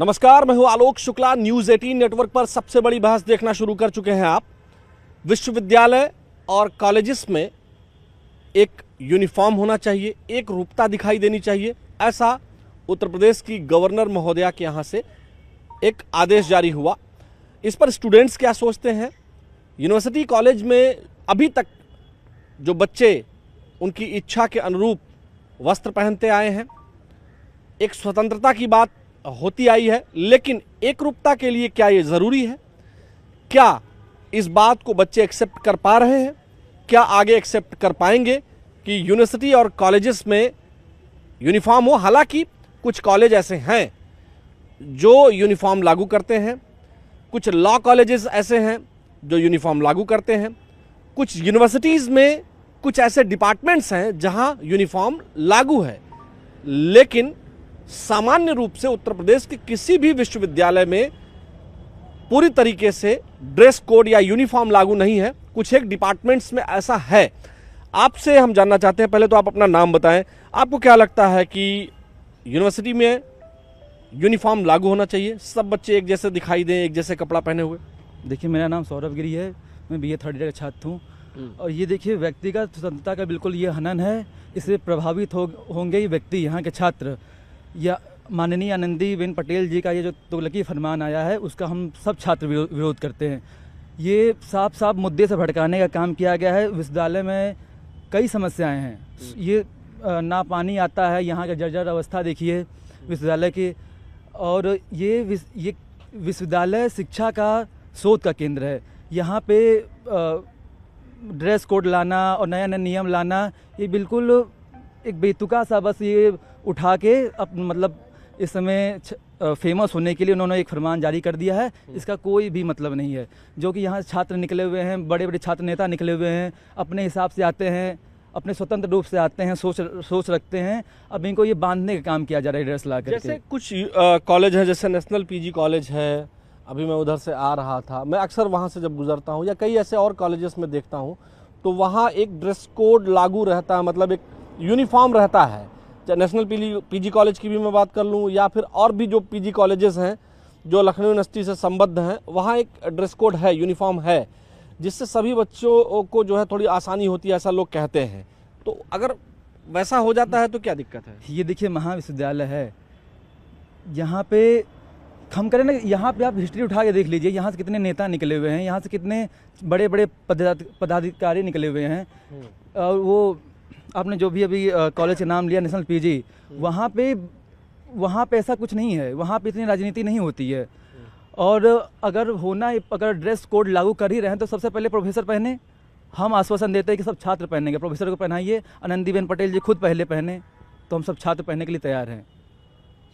नमस्कार, मैं हूं आलोक शुक्ला। न्यूज 18 नेटवर्क पर सबसे बड़ी बहस देखना शुरू कर चुके हैं आप। विश्वविद्यालय और कॉलेजेस में एक यूनिफॉर्म होना चाहिए, एक रूपता दिखाई देनी चाहिए, ऐसा उत्तर प्रदेश की गवर्नर महोदया के यहाँ से एक आदेश जारी हुआ। इस पर स्टूडेंट्स क्या सोचते हैं? यूनिवर्सिटी कॉलेज में अभी तक जो बच्चे उनकी इच्छा के अनुरूप वस्त्र पहनते आए हैं, एक स्वतंत्रता की बात होती आई है, लेकिन एक रूपता के लिए क्या ये ज़रूरी है? क्या इस बात को बच्चे एक्सेप्ट कर पा रहे हैं? क्या आगे एक्सेप्ट कर पाएंगे कि यूनिवर्सिटी और कॉलेजेस में यूनिफॉर्म हो? हालांकि कुछ कॉलेज ऐसे हैं जो यूनिफॉर्म लागू करते हैं, कुछ लॉ कॉलेजेस ऐसे हैं जो यूनिफॉर्म लागू करते हैं, कुछ यूनिवर्सिटीज़ में कुछ ऐसे डिपार्टमेंट्स हैं जहां यूनिफॉर्म लागू है, लेकिन सामान्य रूप से उत्तर प्रदेश के किसी भी विश्वविद्यालय में पूरी तरीके से ड्रेस कोड या यूनिफॉर्म लागू नहीं है। कुछ एक डिपार्टमेंट्स में ऐसा है। आपसे हम जानना चाहते हैं, पहले तो आप अपना नाम बताएं। आपको क्या लगता है कि यूनिवर्सिटी में यूनिफॉर्म लागू होना चाहिए? सब बच्चे एक जैसे दिखाई दें, एक जैसे कपड़ा पहने हुए? देखिए, मेरा नाम सौरभ गिरी है, मैं बीए थर्ड ईयर का छात्र हूँ। और ये देखिए, व्यक्तिगत स्वतंत्रता का बिल्कुल ये हनन है। इससे प्रभावित होंगे ये व्यक्ति, यहाँ के छात्र। या माननीय आनंदीबेन पटेल जी का ये जो तुगलकी फरमान आया है, उसका हम सब छात्र विरोध करते हैं। ये साफ साफ मुद्दे से भड़काने का काम किया गया है। विश्वविद्यालय में कई समस्याएं हैं। ये ना पानी आता है, यहाँ का जर्जर अवस्था देखिए विश्वविद्यालय की। और ये विश्वविद्यालय शिक्षा का शोध का केंद्र है। यहाँ पे ड्रेस कोड लाना और नया नया नियम लाना, ये बिल्कुल एक बेतुका सा, बस ये उठा के मतलब इस समय फेमस होने के लिए उन्होंने एक फरमान जारी कर दिया है। इसका कोई भी मतलब नहीं है। जो कि यहाँ छात्र निकले हुए हैं, बड़े बड़े छात्र नेता निकले हुए हैं, अपने हिसाब से आते हैं, अपने स्वतंत्र रूप से आते हैं, सोच रखते हैं। अब इनको ये बांधने का काम किया जा रहा है ड्रेस ला करके। जैसे कुछ कॉलेज है, जैसे नेशनल पीजी कॉलेज है, अभी मैं उधर से आ रहा था, मैं अक्सर वहाँ से जब गुजरता हूँ, या कई ऐसे और कॉलेजेस में देखता हूँ, तो वहाँ एक ड्रेस कोड लागू रहता है, मतलब एक यूनिफॉर्म रहता है। चाहे नेशनल पीजी कॉलेज की भी मैं बात कर लूँ, या फिर और भी जो पीजी कॉलेजेस हैं जो लखनऊ यूनिवर्सिटी से संबद्ध हैं, वहाँ एक ड्रेस कोड है, यूनिफॉर्म है, जिससे सभी बच्चों को जो है थोड़ी आसानी होती है, ऐसा लोग कहते हैं। तो अगर वैसा हो जाता है तो क्या दिक्कत है? ये देखिए, महाविश्वविद्यालय है, यहाँ पे हम करें ना, यहाँ पे आप हिस्ट्री उठा के देख लीजिए, यहाँ से कितने नेता निकले हुए हैं, यहाँ से कितने बड़े बड़े पदाधिकारी निकले हुए हैं। और वो आपने जो भी अभी कॉलेज का नाम लिया, नेशनल पीजी, वहाँ पे ऐसा कुछ नहीं है। वहाँ पे इतनी राजनीति नहीं होती है। और अगर ड्रेस कोड लागू कर ही रहे हैं तो सबसे पहले प्रोफेसर पहने। हम आश्वासन देते हैं कि सब छात्र पहनेंगे, प्रोफेसर को पहनाइए, आनंदीबेन पटेल जी खुद पहले पहने, तो हम सब छात्र पहनने के लिए तैयार हैं।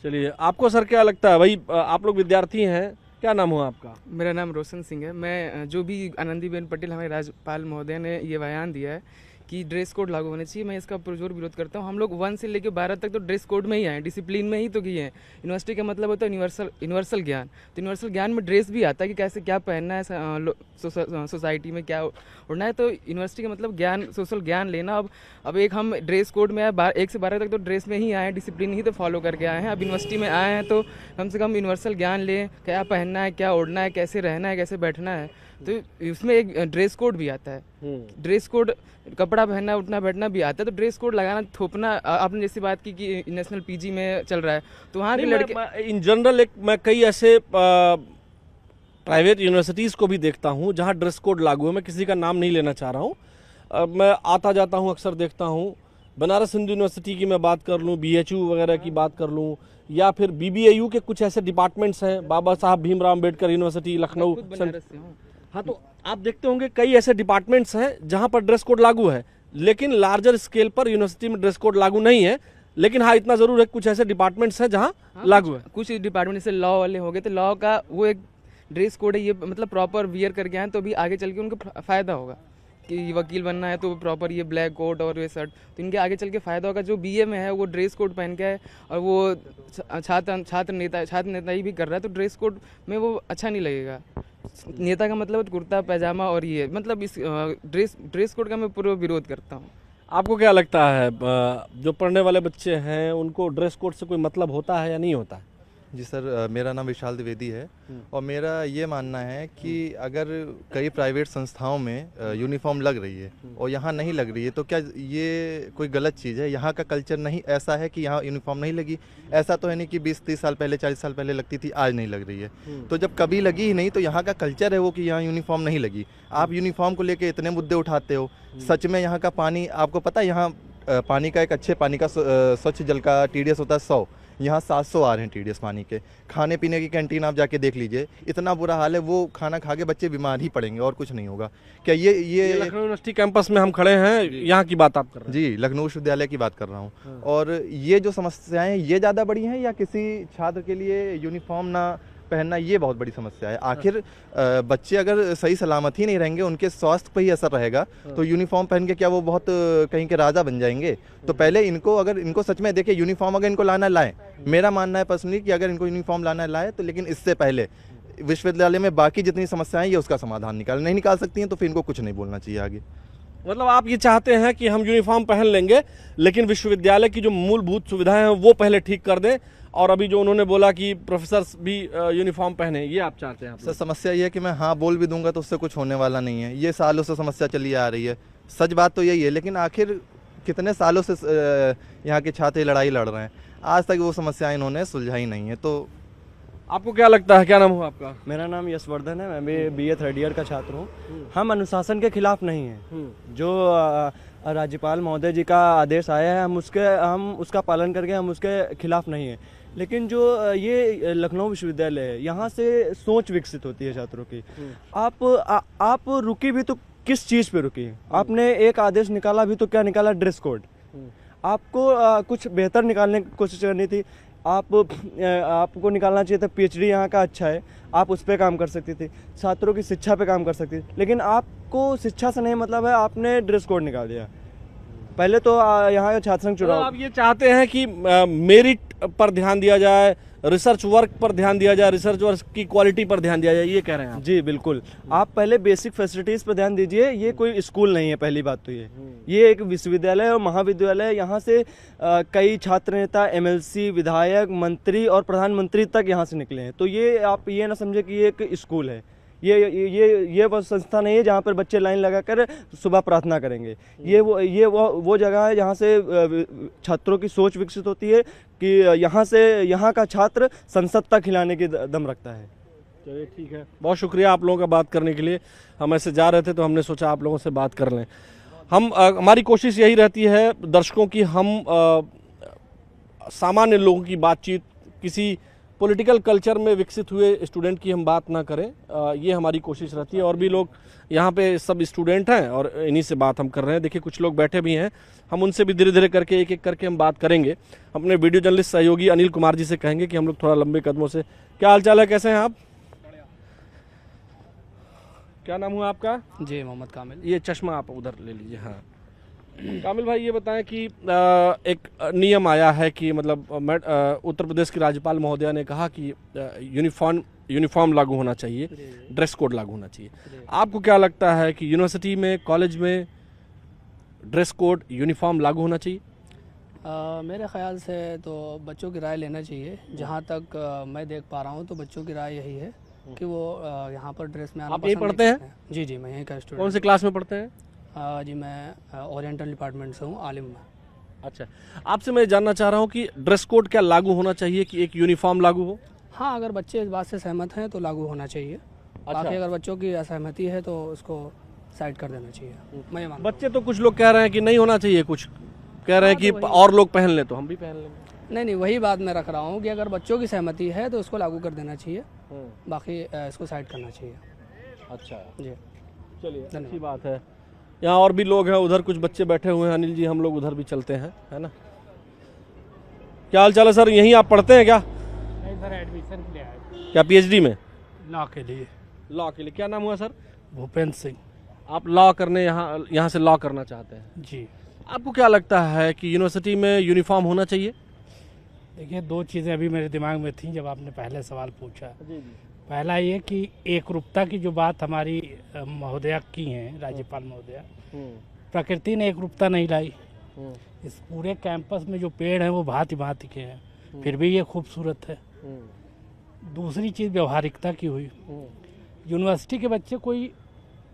चलिए, आपको सर क्या लगता है? भाई, आप लोग विद्यार्थी हैं, क्या नाम हुआ आपका? मेरा नाम रोशन सिंह है। मैं जो भी आनंदीबेन पटेल हमारे राज्यपाल महोदय ने ये बयान दिया है कि ड्रेस कोड लागू होने चाहिए, मैं इसका पुरजोर विरोध करता हूँ। हम लोग 1 से लेकर 12 तक तो ड्रेस कोड में ही आए, डिसिप्लिन में ही तो किए हैं। यूनिवर्सिटी का मतलब होता है यूनिवर्सल ज्ञान। तो यूनिवर्सल ज्ञान में ड्रेस भी आता है कि कैसे क्या पहनना है, सोसाइटी में क्या उड़ना है। तो यूनिवर्सिटी का मतलब ज्ञान, सोशल ज्ञान लेना। अब एक हम ड्रेस कोड में आए, 1 से 12 तक तो ड्रेस में ही आए, डिसिप्लिन ही तो फॉलो करके आए हैं। अब यूनिवर्सिटी में आए हैं तो कम से कम यूनिवर्सल ज्ञान लें, क्या पहनना है, क्या उड़ना है, कैसे रहना है, कैसे बैठना है। तो उसमें एक ड्रेस कोड भी आता है। ड्रेस कोड, कपड़ा पहनना, उठना बैठना भी आता है। तो ड्रेस कोड लगाना, थोपना, आपने जैसी बात की कि नेशनल पीजी में चल रहा है, तो वहाँ के लड़के इन जनरल मैं कई ऐसे प्राइवेट यूनिवर्सिटीज़ को भी देखता हूँ जहाँ ड्रेस कोड लागू है। मैं किसी का नाम नहीं लेना चाह रहा हूँ, मैं आता जाता हूँ, अक्सर देखता हूँ। बनारस हिंदू यूनिवर्सिटी की मैं बात कर लूँ, BHU वगैरह की बात कर लूँ, या फिर BBAU के कुछ ऐसे डिपार्टमेंट्स हैं, बाबा साहब भीमराव अम्बेडकर यूनिवर्सिटी लखनऊ। हाँ, तो आप देखते होंगे कई ऐसे डिपार्टमेंट्स हैं जहाँ पर ड्रेस कोड लागू है, लेकिन लार्जर स्केल पर यूनिवर्सिटी में ड्रेस कोड लागू नहीं है। लेकिन हाँ, इतना जरूर है, कुछ ऐसे डिपार्टमेंट्स हैं जहाँ लागू है। कुछ डिपार्टमेंट जैसे लॉ वाले हो गए, तो लॉ का वो एक ड्रेस कोड है, ये मतलब प्रॉपर वियर करके आए, तो अभी आगे चल के उनको फ़ायदा होगा। कि वकील बनना है तो प्रॉपर ये ब्लैक कोट और ये शर्ट, तो इनके आगे चल के फ़ायदा होगा। जो BA में है वो ड्रेस कोड पहन के है, और वो छात्र नेता ही भी कर रहा है, तो ड्रेस कोड में वो अच्छा नहीं लगेगा। नेता का मतलब कुर्ता पैजामा, और ये मतलब इस ड्रेस कोड का मैं पूरा विरोध करता हूँ। आपको क्या लगता है, जो पढ़ने वाले बच्चे हैं उनको ड्रेस कोड से कोई मतलब होता है या नहीं होता है? जी सर, मेरा नाम विशाल द्विवेदी है और मेरा ये मानना है कि अगर कई प्राइवेट संस्थाओं में यूनिफॉर्म लग रही है और यहाँ नहीं लग रही है तो क्या ये कोई गलत चीज़ है? यहाँ का कल्चर नहीं ऐसा है कि यहाँ यूनिफॉर्म नहीं लगी। ऐसा तो है नहीं कि 20-30 साल पहले 40 साल पहले लगती थी, आज नहीं लग रही है। तो जब कभी लगी ही नहीं तो यहाँ का कल्चर है वो कि यहाँ यूनिफॉर्म नहीं लगी। आप यूनिफॉर्म को लेके इतने मुद्दे उठाते हो। सच में यहाँ का पानी आपको पता है, यहाँ पानी का एक अच्छे पानी का स्वच्छ जल का TDS होता है 100, यहाँ 700 आ रहे हैं TDS पानी के। खाने पीने की कैंटीन आप जाके देख लीजिए, इतना बुरा हाल है, वो खाना खा के बच्चे बीमार ही पड़ेंगे और कुछ नहीं होगा। क्या ये लखनऊ यूनिवर्सिटी कैंपस में हम खड़े हैं, यहाँ की बात आप कर रहे हैं? जी, लखनऊ विश्वविद्यालय की बात कर रहा हूँ। और ये जो समस्याएं ये ज़्यादा बड़ी हैं या किसी छात्र के लिए यूनिफॉर्म ना पहनना ये बहुत बड़ी समस्या है? आखिर बच्चे अगर सही सलामत ही नहीं रहेंगे, उनके स्वास्थ्य पर ही असर रहेगा, तो यूनिफॉर्म पहन के क्या वो बहुत कहीं के राजा बन जाएंगे? तो पहले इनको सच में देखिए, यूनिफॉर्म अगर इनको लाना लाएं, मेरा मानना है पर्सनली कि अगर इनको यूनिफॉर्म लाना लाए तो, लेकिन इससे पहले विश्वविद्यालय में बाकी जितनी समस्याएं ये उसका समाधान नहीं निकाल सकती हैं, तो फिर इनको कुछ नहीं बोलना चाहिए आगे। मतलब आप ये चाहते हैं कि हम यूनिफॉर्म पहन लेंगे लेकिन विश्वविद्यालय की जो मूलभूत सुविधाएं हैं वो पहले ठीक कर दें, और अभी जो उन्होंने बोला कि प्रोफेसर्स भी यूनिफॉर्म पहने, ये आप चाहते हैं? सर, समस्या ये है कि मैं हाँ बोल भी दूंगा तो उससे कुछ होने वाला नहीं है। ये सालों से समस्या चली आ रही है, सच बात तो यही है, लेकिन आखिर कितने सालों से यहाँ के छात्र लड़ाई लड़ रहे हैं, आज तक वो समस्या इन्होंने सुलझाई नहीं है। तो आपको क्या लगता है, क्या नाम हुआ आपका? मेरा नाम यशवर्धन है, मैं भी BA 3rd ईयर का छात्र हूँ। हम अनुशासन के खिलाफ नहीं हैं। जो राज्यपाल महोदय जी का आदेश आया है हम उसका पालन करके हम उसके खिलाफ नहीं हैं। लेकिन जो ये लखनऊ विश्वविद्यालय है, यहाँ से सोच विकसित होती है छात्रों की। आप रुकी भी तो किस चीज़ पे रुकी? आपने एक आदेश निकाला भी तो क्या निकाला? Dress code. आपको कुछ बेहतर निकालने की कोशिश करनी थी। आपको निकालना चाहिए था PhD यहाँ का अच्छा है, आप उस पर काम कर सकती थी, छात्रों की शिक्षा पे काम कर सकती थी। लेकिन आपको शिक्षा से नहीं मतलब है, आपने ड्रेस कोड निकाल दिया। पहले तो यहाँ का छात्र संघ चुनाव। आप ये चाहते हैं कि मेरिट पर ध्यान दिया जाए, रिसर्च वर्क पर ध्यान दिया जाए, रिसर्च वर्क की क्वालिटी पर ध्यान दिया जाए, ये कह रहे हैं आप? जी बिल्कुल। आप पहले बेसिक फैसिलिटीज पर ध्यान दीजिए। ये कोई स्कूल नहीं है, पहली बात तो ये एक विश्वविद्यालय और महाविद्यालय। यहाँ से कई छात्र नेता, MLC, विधायक, मंत्री और प्रधानमंत्री तक यहाँ से निकले हैं। तो ये आप ये ना समझे कि ये एक स्कूल है। ये वो संस्था नहीं है जहाँ पर बच्चे लाइन लगाकर सुबह प्रार्थना करेंगे। ये वो जगह है जहाँ से छात्रों की सोच विकसित होती है कि यहाँ का छात्र संसद तक हिलाने की दम रखता है। चलिए ठीक है, बहुत शुक्रिया आप लोगों का बात करने के लिए। हम ऐसे जा रहे थे तो हमने सोचा आप लोगों से बात कर लें। हमारी कोशिश यही रहती है दर्शकों की, हम सामान्य लोगों की बातचीत, किसी पॉलिटिकल कल्चर में विकसित हुए स्टूडेंट की हम बात ना करें, ये हमारी कोशिश रहती है। और भी लोग यहाँ पे सब स्टूडेंट हैं और इन्हीं से बात हम कर रहे हैं। देखिए कुछ लोग बैठे भी हैं, हम उनसे भी धीरे धीरे करके एक एक करके हम बात करेंगे। अपने वीडियो जर्नलिस्ट सहयोगी अनिल कुमार जी से कहेंगे कि हम लोग थोड़ा लंबे कदमों से। क्या हाल चाल है, कैसे हैं आप? क्या नाम हुआ आपका? जी, मोहम्मद कामिल। ये चश्मा आप उधर ले लीजिए। हाँ कामिल भाई, ये बताएं कि एक नियम आया है कि मतलब उत्तर प्रदेश के राज्यपाल महोदया ने कहा कि यूनिफॉर्म लागू होना चाहिए, ड्रेस कोड लागू होना चाहिए। आपको क्या लगता है कि यूनिवर्सिटी में, कॉलेज में ड्रेस कोड, यूनिफॉर्म लागू होना चाहिए? मेरे ख्याल से तो बच्चों की राय लेना चाहिए। जहाँ तक मैं देख पा रहा हूँ तो बच्चों की राय यही है कि वो यहाँ पर ड्रेस में आना आप यहीं पसंद पढ़ते नहीं हैं? करते हैं। जी, मैं यहीं का स्टूडेंट। कौन से क्लास में पढ़ते हैं? जी, मैं ओरिएंटल डिपार्टमेंट से हूँ, आलिम में। अच्छा, आपसे मैं जानना चाह रहा हूँ कि ड्रेस कोड क्या लागू होना चाहिए कि एक यूनिफॉर्म लागू हो? हाँ, अगर बच्चे इस बात से सहमत हैं तो लागू होना चाहिए। बाकी अगर बच्चों की असहमति है तो उसको साइड कर देना चाहिए। मैं ये मानता हूँ। बच्चे तो कुछ लोग कह रहे हैं कि नहीं होना चाहिए, कुछ कह रहे हैं कि और लोग पहन ले तो हम भी पहन लेंगे। नहीं, वही बात मैं रख रहा हूँ कि अगर बच्चों की सहमति है तो उसको लागू कर देना चाहिए, बाकी इसको साइड करना चाहिए। अच्छा जी, चलिए, अच्छी बात है। यहाँ और भी लोग हैं, उधर कुछ बच्चे बैठे हुए हैं। अनिल जी, हम लोग उधर भी चलते हैं, है ना? क्या हाल चाल है सर, यहीं आप पढ़ते हैं क्या? नहीं सर, एडमिशन के लिए आए। क्या PhD में? लॉ के लिए। लॉ के लिए। क्या नाम हुआ सर? भूपेंद्र सिंह। आप लॉ करने यहाँ से लॉ करना चाहते हैं? जी। आपको क्या लगता है कि यूनिवर्सिटी में यूनिफॉर्म होना चाहिए? देखिए, दो चीज़ें अभी मेरे दिमाग में थी जब आपने पहले सवाल पूछा। पहला ये कि एकरूपता की जो बात हमारी महोदया की हैं, राज्यपाल महोदया, प्रकृति ने एकरूपता नहीं लाई। इस पूरे कैंपस में जो पेड़ हैं वो भांति भांति के हैं, फिर भी ये खूबसूरत है। दूसरी चीज़ व्यवहारिकता की हुई। यूनिवर्सिटी के बच्चे कोई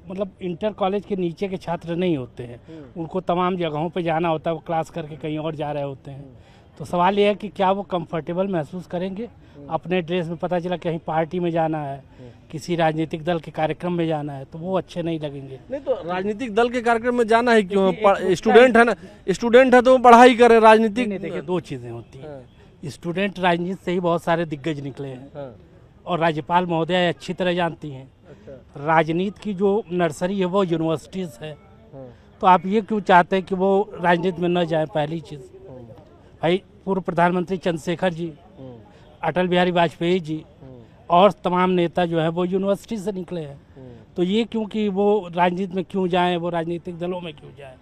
मतलब इंटर कॉलेज के नीचे के छात्र नहीं होते हैं, उनको तमाम जगहों पे जाना होता है, वो क्लास करके कहीं और जा रहे होते हैं। तो सवाल ये है कि क्या वो कंफर्टेबल महसूस करेंगे अपने ड्रेस में। पता चला कहीं पार्टी में जाना है, किसी राजनीतिक दल के कार्यक्रम में जाना है, तो वो अच्छे नहीं लगेंगे। नहीं तो राजनीतिक दल के कार्यक्रम में जाना है क्यों? स्टूडेंट है ना, स्टूडेंट है तो वो पढ़ाई करे। राजनीतिक नहीं, देखिए दो चीज़ें होती हैं। स्टूडेंट राजनीति से ही बहुत सारे दिग्गज निकले हैं और राज्यपाल महोदया अच्छी तरह जानती हैं। राजनीति की जो नर्सरी है वो यूनिवर्सिटीज़ है, तो आप ये क्यों चाहते हैं कि वो राजनीति में न जाए? पहली चीज़ भाई, पूर्व प्रधानमंत्री चंद्रशेखर जी, अटल बिहारी वाजपेयी जी और तमाम नेता जो है वो यूनिवर्सिटी से निकले हैं, तो ये क्यों कि वो राजनीति में क्यों जाएं, वो राजनीतिक दलों में क्यों जाएं?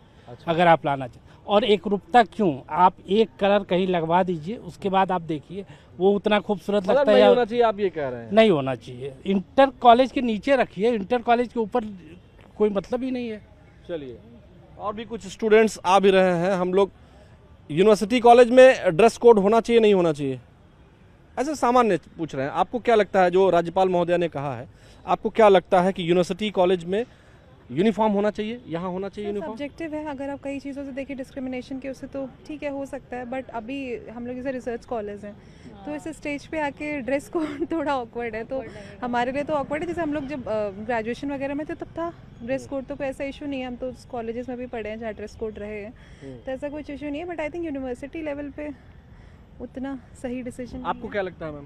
अगर आप लाना चाहें। और एक रूपता क्यों? आप एक कलर कहीं लगवा दीजिए, उसके बाद आप देखिए वो उतना खूबसूरत लगता है। नहीं होना चाहिए, आप ये कह रहे हैं? नहीं होना चाहिए। इंटर कॉलेज के नीचे रखिए, इंटर कॉलेज के ऊपर कोई मतलब ही नहीं है। चलिए, और भी कुछ स्टूडेंट्स आ भी रहे हैं। हम लोग यूनिवर्सिटी कॉलेज में ड्रेस कोड होना चाहिए नहीं होना चाहिए, ऐसे सामान्य पूछ रहे हैं। आपको क्या लगता है, जो राज्यपाल महोदया ने कहा है, आपको क्या लगता है कि यूनिवर्सिटी कॉलेज में यूनिफॉर्म होना चाहिए, यहाँ होना चाहिए यूनिफॉर्म? सब्जेक्टिव है, अगर आप कई चीज़ों से देखिए डिस्क्रिमिनेशन के, उससे तो ठीक है, हो सकता है, बट अभी हम लोग जैसे रिसर्च कॉलेज हैं तो इस स्टेज पे आके ड्रेस कोड थोड़ा ऑकवर्ड है, तो हमारे लिए तो ऑकवर्ड है। जैसे हम लोग जब ग्रेजुएशन वगैरह में थे तब था ड्रेस कोड, तो कोई ऐसा इशू नहीं है। हम तो कॉलेजेस में भी पढ़े हैं जहाँ ड्रेस कोड रहे हैं, तो ऐसा कोई इशू नहीं है। But I think university level पे उतना सही डिसीजन। आपको क्या लगता है मैम?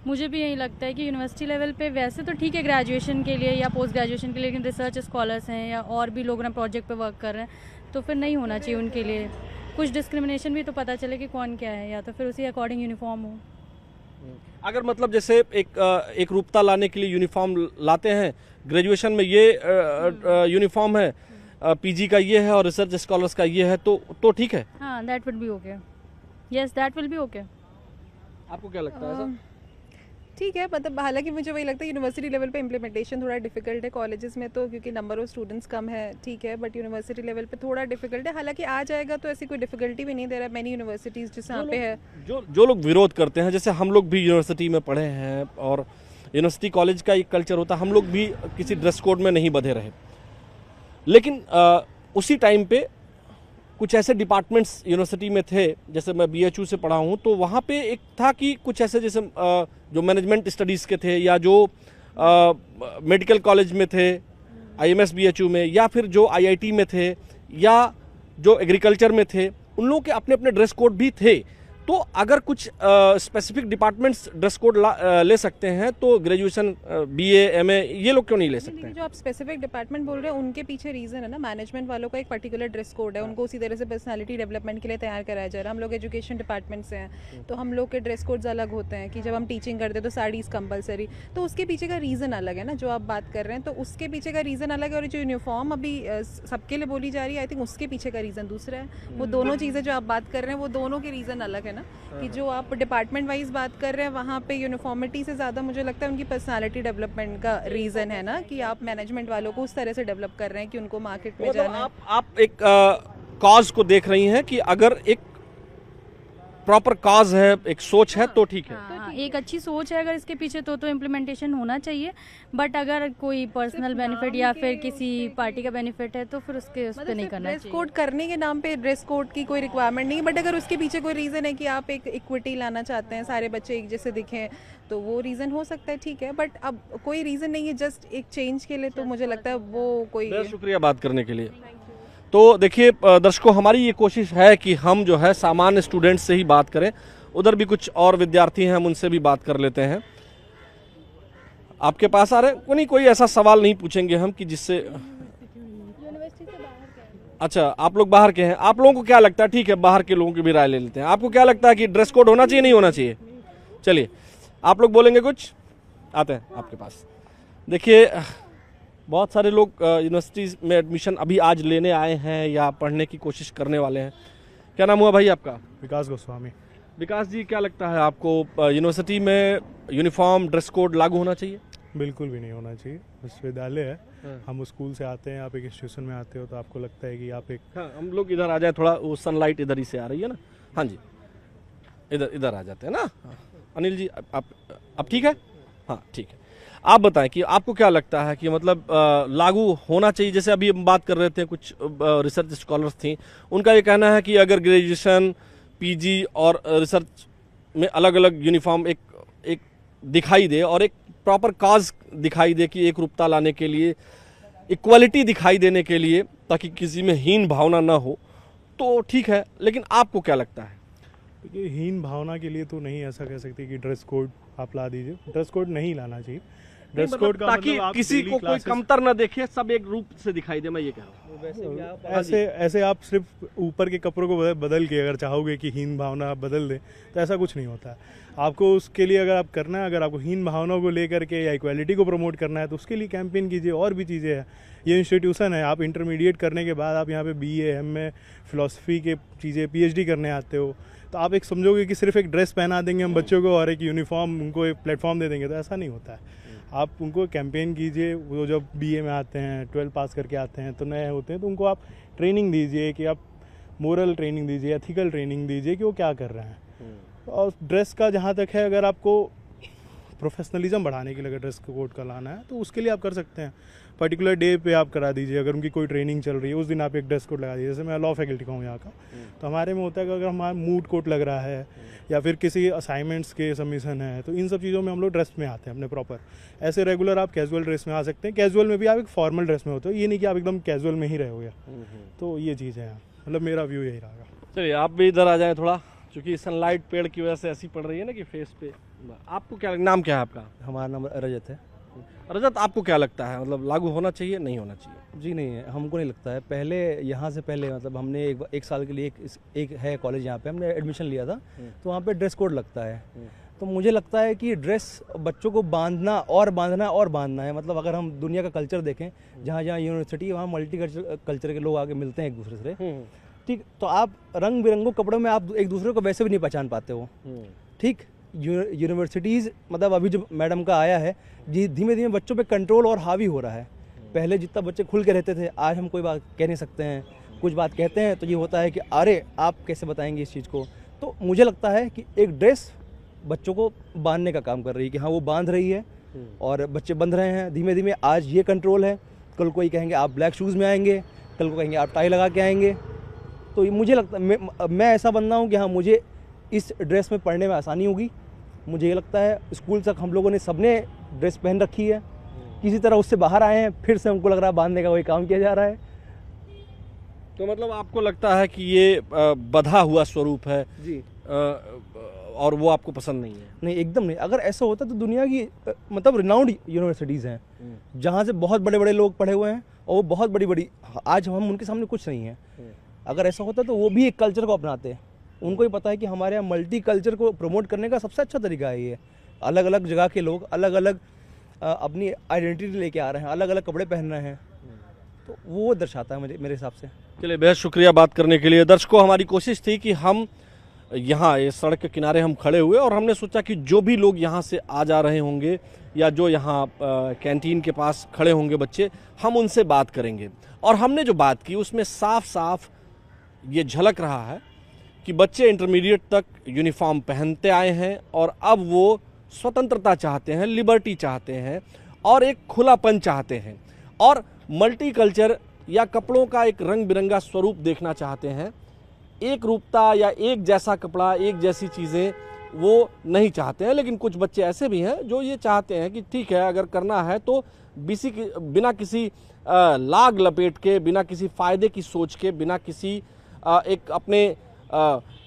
मुझे भी यही लगता है कि यूनिवर्सिटी लेवल पे वैसे तो ठीक है ग्रेजुएशन के लिए या पोस्ट ग्रेजुएशन के लिए, लेकिन रिसर्च स्कॉलर्स हैं या और भी लोग ना प्रोजेक्ट पे वर्क कर रहे हैं, तो फिर नहीं होना चाहिए उनके लिए। कुछ डिस्क्रिमिनेशन भी तो पता चले कि कौन क्या है, या तो फिर उसी अकॉर्डिंग यूनिफॉर्म हो। अगर मतलब जैसे एक रूपता लाने के लिए यूनिफॉर्म लाते हैं, ग्रेजुएशन में ये यूनिफॉर्म है, पीजी का ये है और रिसर्च स्कॉलर्स का ये है, तो ठीक है? हाँ, that will be okay. Yes, that will be okay. आपको क्या लगता है सर? ठीक है, मतलब हालांकि मुझे वही लगता है यूनिवर्सिटी लेवल पे इम्प्लीमेंटेशन थोड़ा डिफिकल्ट है। कॉलेजेस में तो क्योंकि नंबर ऑफ स्टूडेंट्स कम है, ठीक है, बट यूनिवर्सिटी लेवल पे थोड़ा डिफिकल्ट है। हालांकि आ जाएगा तो ऐसी कोई डिफिकल्टी भी नहीं दे रहा है। मैनी यूनिवर्सिटीज़ जिस यहाँ पे है, जो लोग विरोध करते हैं, जैसे हम लोग भी यूनिवर्सिटी में पढ़े हैं और यूनिवर्सिटी कॉलेज का एक कल्चर होता है, हम लोग भी किसी ड्रेस कोड में नहीं बंधे रहे, लेकिन उसी टाइम पे कुछ ऐसे डिपार्टमेंट्स यूनिवर्सिटी में थे, जैसे मैं बीएचयू से पढ़ा हूँ, तो वहाँ पे एक था कि कुछ ऐसे जैसे जो मैनेजमेंट स्टडीज़ के थे या जो मेडिकल कॉलेज में थे आईएमएस बीएचयू में, या फिर जो आईआईटी में थे या जो एग्रीकल्चर में थे, उन लोगों के अपने अपने ड्रेस कोड भी थे। तो अगर कुछ स्पेसिफिक डिपार्टमेंट्स ड्रेस कोड ले सकते हैं, तो ग्रेजुएशन बीए एमए ये लोग क्यों नहीं ले सकते हैं? जो आप स्पेसिफिक डिपार्टमेंट बोल रहे हैं उनके पीछे रीज़न है ना, मैनेजमेंट वालों का एक पर्टिकुलर ड्रेस कोड है, उनको उसी तरह से पर्सनालिटी डेवलपमेंट के लिए तैयार कराया जा रहा है। हम लोग एजुकेशन डिपार्टमेंट से हैं, तो हम लोग के ड्रेस कोड्स अलग होते हैं कि जब हम टीचिंग करते हैं तो साड़ीज़ कंपलसरी, तो उसके पीछे का रीज़न अलग है ना, जो आप बात कर रहे हैं, तो उसके पीछे का रीज़न अलग है। और जो यूनिफॉर्म अभी सबके लिए बोली जा रही है, आई थिंक उसके पीछे का रीज़न दूसरा है। वो दोनों चीज़ें जो आप बात कर रहे हैं, वो दोनों के रीज़न अलग है ना, कि जो आप डिपार्टमेंट वाइज बात कर रहे हैं वहाँ पे यूनिफॉर्मिटी से ज़्यादा मुझे लगता है उनकी पर्सनालिटी डेवलपमेंट का रीज़न है ना, कि आप मैनेजमेंट वालों को उस तरह से डेवलप कर रहे हैं कि उनको मार्केट में जाना है। आप एक कॉज को देख रही हैं कि अगर एक प्रॉपर कॉज है, एक सोच है, तो ठीक है। हाँ, एक अच्छी सोच है अगर इसके पीछे, तो इम्प्लीमेंटेशन होना चाहिए। बट अगर कोई पर्सनल बेनिफिट या फिर किसी पार्टी का बेनिफिट है तो फिर उस पर नहीं करना ड्रेस चाहिए। कोड करने के नाम पे ड्रेस कोड की कोई रिक्वायरमेंट नहीं, बट अगर उसके पीछे कोई रीज़न है कि आप एक इक्विटी लाना चाहते हैं, सारे बच्चे एक जैसे दिखें, तो वो रीज़न हो सकता है, ठीक है। बट अब कोई रीज़न नहीं है जस्ट एक चेंज के लिए, तो मुझे लगता है वो कोई। बहुत शुक्रिया बात करने के लिए। तो देखिए दर्शकों, हमारी ये कोशिश है कि हम जो है सामान्य स्टूडेंट्स से ही बात करें। उधर भी कुछ और विद्यार्थी हैं, हम उनसे भी बात कर लेते हैं। आपके पास आ रहे कोई ऐसा सवाल नहीं पूछेंगे हम कि जिससे। अच्छा, आप लोग बाहर के हैं, आप लोगों को क्या लगता है? ठीक है, बाहर के लोगों की भी राय ले लेते हैं। आपको क्या लगता है कि ड्रेस कोड होना चाहिए नहीं होना चाहिए? चलिए, आप लोग बोलेंगे कुछ, आते हैं आपके पास। देखिए, बहुत सारे लोग यूनिवर्सिटीज़ में एडमिशन अभी आज लेने आए हैं या पढ़ने की कोशिश करने वाले हैं। क्या नाम हुआ भाई आपका? विकास गोस्वामी। विकास जी, क्या लगता है आपको, यूनिवर्सिटी में यूनिफॉर्म ड्रेस कोड लागू होना चाहिए? बिल्कुल भी नहीं होना चाहिए। विश्वविद्यालय है, हम स्कूल से आते हैं, आप एक इंस्टीट्यूशन में आते हो, तो आपको लगता है कि आप एक। हाँ, हम लोग इधर आ जाए, थोड़ा वो सनलाइट इधर ही से आ रही है ना। हाँ जी, इधर आ जाते हैं ना। अनिल जी, आप ठीक है? हाँ ठीक है, आप बताएं कि आपको क्या लगता है कि मतलब लागू होना चाहिए। जैसे अभी हम बात कर रहे थे, कुछ रिसर्च स्कॉलर्स थी, उनका ये कहना है कि अगर ग्रेजुएशन, पीजी और रिसर्च में अलग अलग यूनिफॉर्म एक दिखाई दे और एक प्रॉपर काज दिखाई दे कि एक रूपता लाने के लिए, इक्वालिटी दिखाई देने के लिए, ताकि किसी में हीन भावना ना हो, तो ठीक है। लेकिन आपको क्या लगता है? देखिए, हीन भावना के लिए तो नहीं ऐसा कह सकते कि ड्रेस कोड आप ला दीजिए, ड्रेस कोड नहीं लाना चाहिए। ड्रेस कोड का ताकि मतलब आप किसी daily को कोई classes- कमतर न देखे, सब एक रूप से दिखाई दे, मैं ये कह रहा हूँ। ऐसे आप सिर्फ ऊपर के कपड़ों को बदल के अगर चाहोगे कि हीन भावना आप बदल दें, तो ऐसा कुछ नहीं होता है। आपको उसके लिए अगर आप करना है, अगर आपको हीन भावनाओं को लेकर के या इक्वालिटी को प्रमोट करना है, तो उसके लिए कैंपेन कीजिए। और भी चीज़ें हैं, ये इंस्टीट्यूशन है, आप इंटरमीडिएट करने के बाद आप यहाँ पे BA, MA, फिलोसफी के चीज़ें, PhD करने आते हो, तो आप एक समझोगे कि सिर्फ एक ड्रेस पहना देंगे हम बच्चों को और एक यूनिफॉर्म उनको एक प्लेटफॉर्म दे देंगे, तो ऐसा नहीं होता है। आप उनको कैंपेन कीजिए। वो जब BA में आते हैं, 12 पास करके आते हैं, तो नए होते हैं, तो उनको आप ट्रेनिंग दीजिए कि आप मोरल ट्रेनिंग दीजिए, एथिकल ट्रेनिंग दीजिए कि वो क्या कर रहे हैं। और ड्रेस का जहाँ तक है, अगर आपको प्रोफेशनलिज्म बढ़ाने के लिए अगर ड्रेस कोड का लाना है, तो उसके लिए आप कर सकते हैं। पर्टिकुलर डे पे आप करा दीजिए, अगर उनकी कोई ट्रेनिंग चल रही है उस दिन आप एक ड्रेस कोड लगा दीजिए। जैसे मैं लॉ फैकल्टी का हूँ यहाँ का, तो हमारे में होता है कि अगर हमारा मूड कोड लग रहा है या फिर किसी असाइनमेंट्स के सबमिशन है, तो इन सब चीज़ों में हम लोग ड्रेस में आते हैं अपने प्रॉपर। ऐसे रेगुलर आप कैजुअल ड्रेस में आ सकते हैं, कैजुअल में भी आप एक फॉर्मल ड्रेस में होते हो, ये नहीं कि आप एकदम कैजुअल में ही रहोगे। तो ये चीज़ है, मतलब मेरा व्यू यही रहा। चलिए आप भी इधर आ जाएं थोड़ा, क्योंकि सनलाइट पेड़ की वजह से ऐसी पड़ रही है ना कि फेस पे। आपको क्या, नाम क्या है आपका? हमारा नाम रजत है। रजत, आपको क्या लगता है, मतलब लागू होना चाहिए, नहीं होना चाहिए? जी नहीं, हमको नहीं लगता है। पहले यहाँ से पहले मतलब हमने एक साल के लिए एक है कॉलेज यहाँ पे हमने एडमिशन लिया था, तो वहाँ पे ड्रेस कोड लगता है। तो मुझे लगता है कि ड्रेस बच्चों को बांधना है। मतलब अगर हम दुनिया का कल्चर देखें, जहाँ जहाँ यूनिवर्सिटी है वहाँ मल्टी कल्चर के लोग आके मिलते हैं एक दूसरे से, ठीक, तो आप रंग बिरंगों कपड़ों में आप एक दूसरे को वैसे भी नहीं पहचान पाते हो। ठीक, यूनिवर्सिटीज़ मतलब अभी जो मैडम का आया है, जी धीमे धीमे बच्चों पे कंट्रोल और हावी हो रहा है। पहले जितना बच्चे खुल के रहते थे, आज हम कोई बात कह नहीं सकते हैं। कुछ बात कहते हैं तो ये होता है कि अरे आप कैसे बताएंगे इस चीज़ को। तो मुझे लगता है कि एक ड्रेस बच्चों को बांधने का काम कर रही है, कि हाँ वो बांध रही है और बच्चे बंध रहे हैं धीमे धीमे। आज ये कंट्रोल है, कल कोई कहेंगे आप ब्लैक शूज़ में आएंगे, कल को कहेंगे आप टाई लगा के आएंगे। तो मुझे लगता है मैं ऐसा बंदा हूँ कि हाँ मुझे इस ड्रेस में पढ़ने में आसानी होगी। मुझे ये लगता है स्कूल तक हम लोगों ने सबने ड्रेस पहन रखी है, किसी तरह उससे बाहर आए हैं, फिर से हमको लग रहा है बांधने का कोई काम किया जा रहा है। तो मतलब आपको लगता है कि ये बधा हुआ स्वरूप है जी, और वो आपको पसंद नहीं है? नहीं, एकदम नहीं। अगर ऐसा होता तो दुनिया की मतलब रिनाउंड यूनिवर्सिटीज़ हैं जहाँ से बहुत बड़े बड़े लोग पढ़े हुए हैं और वो बहुत बड़ी बड़ी, आज हम उनके सामने कुछ नहीं है। अगर ऐसा होता तो वो भी एक कल्चर को अपनाते। उनको ही पता है कि हमारे यहाँ मल्टी कल्चर को प्रमोट करने का सबसे अच्छा तरीका है ये। अलग अलग जगह के लोग अलग अलग अपनी आइडेंटिटी लेके आ रहे हैं, अलग अलग कपड़े पहन रहे हैं, तो वो दर्शाता है मेरे हिसाब से। चलिए, बेहद शुक्रिया बात करने के लिए। दर्शकों, हमारी कोशिश थी कि हम यहाँ इस सड़क के किनारे हम खड़े हुए और हमने सोचा कि जो भी लोग यहाँ से आ जा रहे होंगे या जो यहाँ कैंटीन के पास खड़े होंगे बच्चे, हम उनसे बात करेंगे। और हमने जो बात की उसमें साफ साफ ये झलक रहा है कि बच्चे इंटरमीडिएट तक यूनिफॉर्म पहनते आए हैं और अब वो स्वतंत्रता चाहते हैं, लिबर्टी चाहते हैं और एक खुलापन चाहते हैं और मल्टी कल्चर या कपड़ों का एक रंग बिरंगा स्वरूप देखना चाहते हैं। एक रूपता या एक जैसा कपड़ा, एक जैसी चीज़ें वो नहीं चाहते हैं। लेकिन कुछ बच्चे ऐसे भी हैं जो ये चाहते हैं कि ठीक है, अगर करना है तो बिना किसी लाग लपेट के, बिना किसी फ़ायदे की सोच के, बिना किसी एक अपने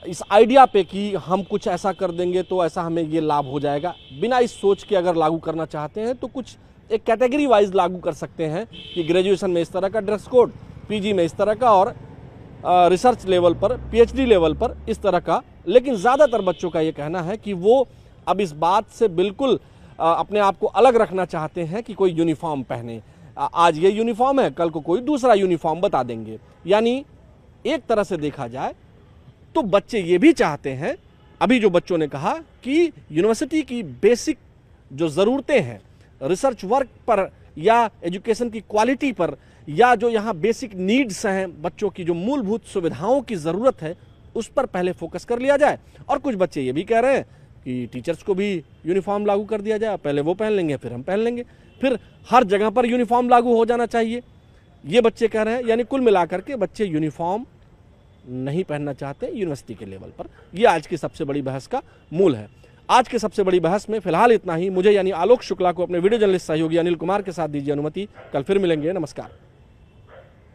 इस आइडिया पे कि हम कुछ ऐसा कर देंगे तो ऐसा हमें ये लाभ हो जाएगा, बिना इस सोच के अगर लागू करना चाहते हैं तो कुछ एक कैटेगरी वाइज लागू कर सकते हैं कि ग्रेजुएशन में इस तरह का ड्रेस कोड, पीजी में इस तरह का और रिसर्च लेवल पर, पीएचडी लेवल पर इस तरह का। लेकिन ज़्यादातर बच्चों का ये कहना है कि वो अब इस बात से बिल्कुल अपने आप को अलग रखना चाहते हैं कि कोई यूनिफॉर्म पहने। आज ये यूनिफॉर्म है, कल को कोई दूसरा यूनिफॉर्म बता देंगे। यानी एक तरह से देखा जाए तो बच्चे ये भी चाहते हैं, अभी जो बच्चों ने कहा, कि यूनिवर्सिटी की बेसिक जो ज़रूरतें हैं रिसर्च वर्क पर या एजुकेशन की क्वालिटी पर या जो यहाँ बेसिक नीड्स हैं बच्चों की, जो मूलभूत सुविधाओं की ज़रूरत है, उस पर पहले फोकस कर लिया जाए। और कुछ बच्चे ये भी कह रहे हैं कि टीचर्स को भी यूनिफॉर्म लागू कर दिया जाए, पहले वो पहन लेंगे फिर हम पहन लेंगे, फिर हर जगह पर यूनिफॉर्म लागू हो जाना चाहिए, ये बच्चे कह रहे हैं। यानी कुल मिलाकर के बच्चे यूनिफॉर्म नहीं पहनना चाहते यूनिवर्सिटी के लेवल पर। ये आज की सबसे बड़ी बहस का मूल है। आज के सबसे बड़ी बहस में फिलहाल इतना ही। मुझे यानी आलोक शुक्ला को अपने वीडियो जर्नलिस्ट सहयोगी अनिल कुमार के साथ दीजिए अनुमति। कल फिर मिलेंगे। नमस्कार।